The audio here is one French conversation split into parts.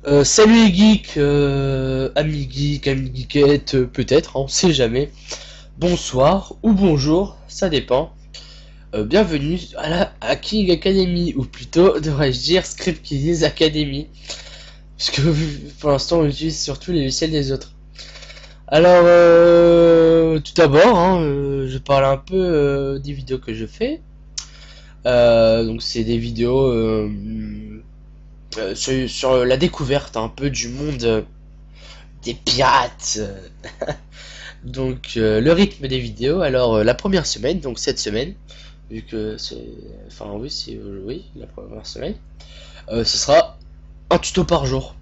Salut les geeks, amis geeks, amis geekettes, peut-être, on sait jamais. Bonsoir ou bonjour, ça dépend. Bienvenue à la Hacking Academy, ou plutôt devrais-je dire Script Kiddies Academy, puisque pour l'instant on utilise surtout les logiciels des autres. Alors, tout d'abord, je parle un peu des vidéos que je fais. Donc c'est des vidéos sur la découverte un peu du monde des pirates. Donc le rythme des vidéos, alors la première semaine, donc cette semaine, vu que c'est... Enfin oui, c'est oui, la première semaine, ce sera un tuto par jour.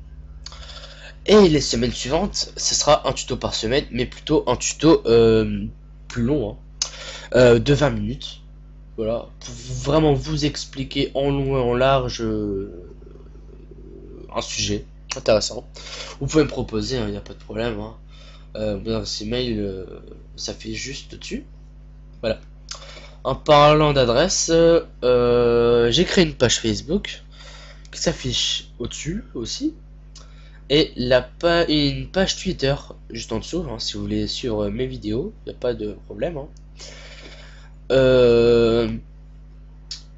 Et les semaines suivantes, ce sera un tuto par semaine, mais plutôt un tuto plus long, de 20 minutes. Voilà, pour vraiment vous expliquer en long et en large un sujet intéressant. Vous pouvez me proposer, il n'y a pas de problème. Mon adresse email s'affiche juste dessus. Voilà. En parlant d'adresse, j'ai créé une page Facebook qui s'affiche au-dessus aussi. Et une page Twitter juste en dessous, si vous voulez suivre mes vidéos, il n'y a pas de problème. Euh,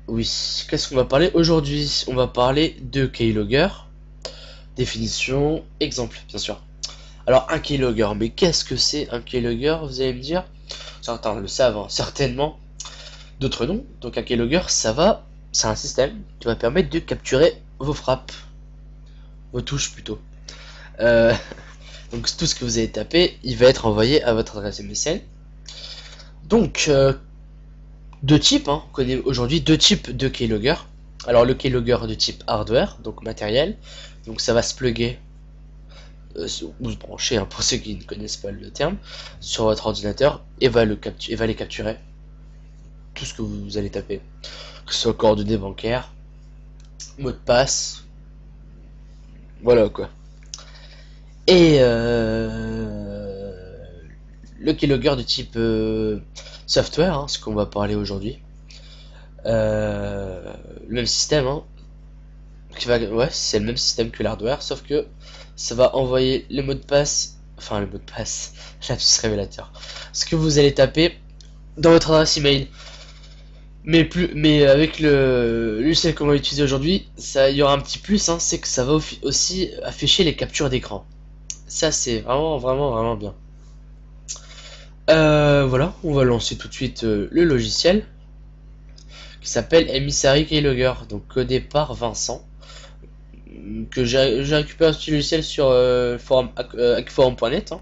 oui, qu'est-ce qu'on va parler aujourd'hui? On va parler de keylogger, définition, exemple, bien sûr. Alors, un keylogger, mais qu'est-ce que c'est un keylogger, vous allez me dire? Certains le savent, certainement. D'autres non. Donc un keylogger, c'est un système qui va permettre de capturer vos frappes, vos touches plutôt. Euh, donc tout ce que vous avez tapé, il va être envoyé à votre adresse MSN. Donc deux types, on connaît aujourd'hui deux types de keylogger. Alors le keylogger de type hardware, donc matériel, donc ça va se plugger ou se brancher, pour ceux qui ne connaissent pas le terme, sur votre ordinateur et va les capturer tout ce que vous allez taper, que ce soit coordonnées bancaires, mot de passe, voilà quoi. Et le keylogger de type software, ce qu'on va parler aujourd'hui. Le même système, ouais, c'est le même système que l'hardware, sauf que ça va envoyer le mot de passe, enfin le mot de passe, lapsus révélateur, ce que vous allez taper dans votre adresse email. Mais avec le logiciel qu'on va utiliser aujourd'hui, il y aura un petit plus, c'est que ça va aussi afficher les captures d'écran. Ça c'est vraiment bien. Voilà, on va lancer tout de suite le logiciel qui s'appelle Emissary Keylogger, donc codé par Vincent, que j'ai récupéré ce logiciel sur forum, hackforum.net.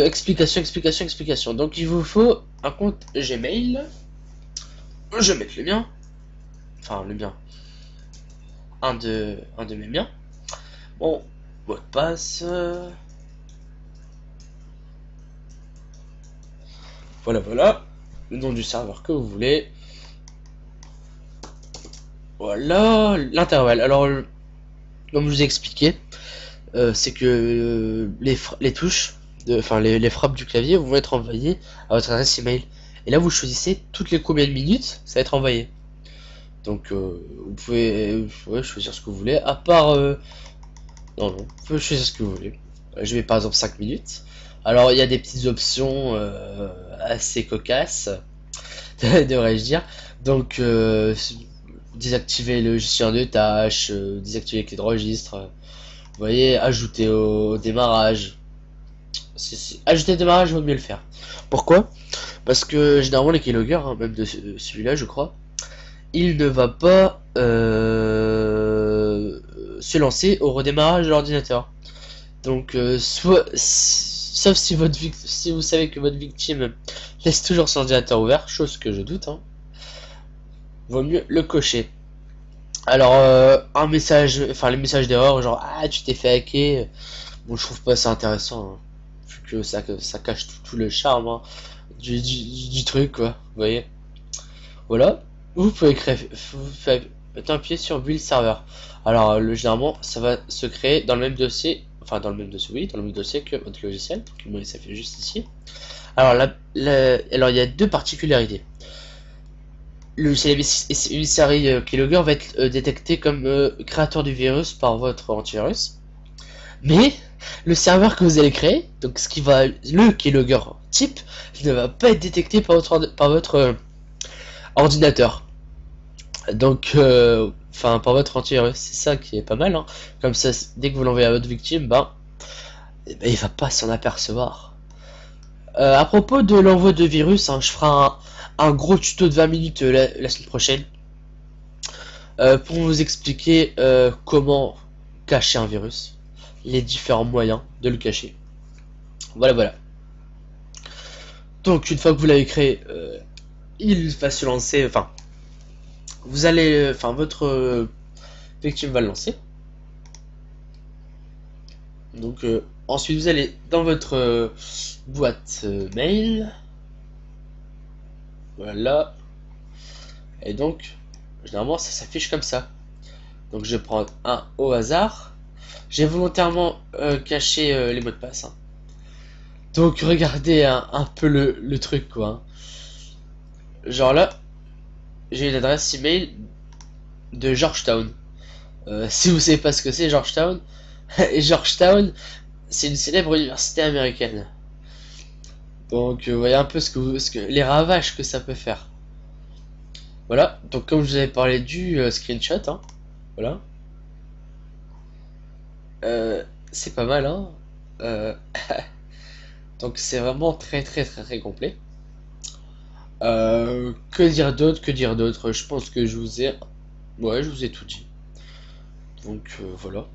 Explication. Donc il vous faut un compte Gmail. Je vais mettre le mien, enfin le mien, un de mes miens. Bon, mot de passe. Voilà. Le nom du serveur que vous voulez. Voilà, l'intervalle. Alors, comme je vous ai expliqué, c'est que les touches, enfin les frappes du clavier vont être envoyées à votre adresse email. Et là, vous choisissez toutes les combien de minutes ça va être envoyé. Donc, vous pouvez choisir ce que vous voulez. À part, non, vous pouvez choisir ce que vous voulez. Je vais par exemple 5 minutes. Alors, il y a des petites options assez cocasses, devrais-je dire. Donc, désactiver le gestionnaire de tâches, désactiver les clés de registre. Vous voyez, ajouter au démarrage. Ajouter au démarrage, vaut mieux le faire. Pourquoi? Parce que généralement les keyloggers, même de celui-là, je crois, il ne va pas se lancer au redémarrage de l'ordinateur. Donc, sauf si si vous savez que votre victime laisse toujours son ordinateur ouvert, chose que je doute, vaut mieux le cocher. Alors, un message, enfin les messages d'erreur, genre ah tu t'es fait hacker, bon je trouve pas ça intéressant, vu que ça cache tout le charme du truc quoi, vous voyez. Voilà, vous pouvez mettre un pied sur build server. Alors généralement ça va se créer dans le même dossier, enfin dans le même dossier, oui, dans le même dossier que votre logiciel, donc moi ça fait juste ici. Alors alors il y a deux particularités. le logiciel émissaire Keylogger va être détecté comme créateur du virus par votre antivirus. Mais le serveur que vous allez créer, donc ce qui va le Keylogger type, ne va pas être détecté par votre ordinateur. Donc, enfin, par votre antivirus, c'est ça qui est pas mal, hein. Comme ça, dès que vous l'envoyez à votre victime, il va pas s'en apercevoir. À propos de l'envoi de virus, hein, je ferai un gros tuto de 20 minutes la semaine prochaine pour vous expliquer comment cacher un virus, les différents moyens de le cacher. Voilà, voilà. Donc, une fois que vous l'avez créé, il va se lancer, enfin, vous allez, enfin, votre victime va le lancer. Donc, ensuite, vous allez dans votre boîte mail. Voilà. Et donc, généralement, ça s'affiche comme ça. Donc, je vais prendre un au hasard. J'ai volontairement caché les mots de passe, hein. Donc, regardez un peu le truc, quoi, hein. Genre là, j'ai une adresse email de Georgetown. Si vous savez pas ce que c'est Georgetown, et Georgetown, c'est une célèbre université américaine. Donc, vous voyez un peu les ravages que ça peut faire. Voilà. Donc, comme je vous avais parlé du screenshot, hein, voilà. C'est pas mal, hein. Euh, donc, c'est vraiment très, très, très, très complet. Que dire d'autre? Que dire d'autre? Je pense que ouais, je vous ai tout dit. Donc, voilà.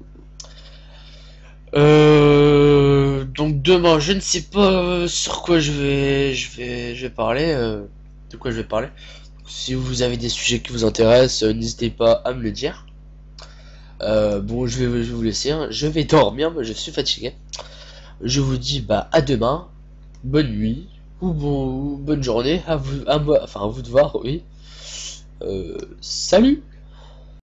Donc demain, je ne sais pas sur quoi je vais parler, de quoi je vais parler. Si vous avez des sujets qui vous intéressent, n'hésitez pas à me le dire. Bon, je vais vous laisser, hein. Je vais dormir, moi je suis fatigué. Je vous dis à demain, bonne nuit ou bonne journée à vous, à moi, enfin à vous de voir, oui. Salut.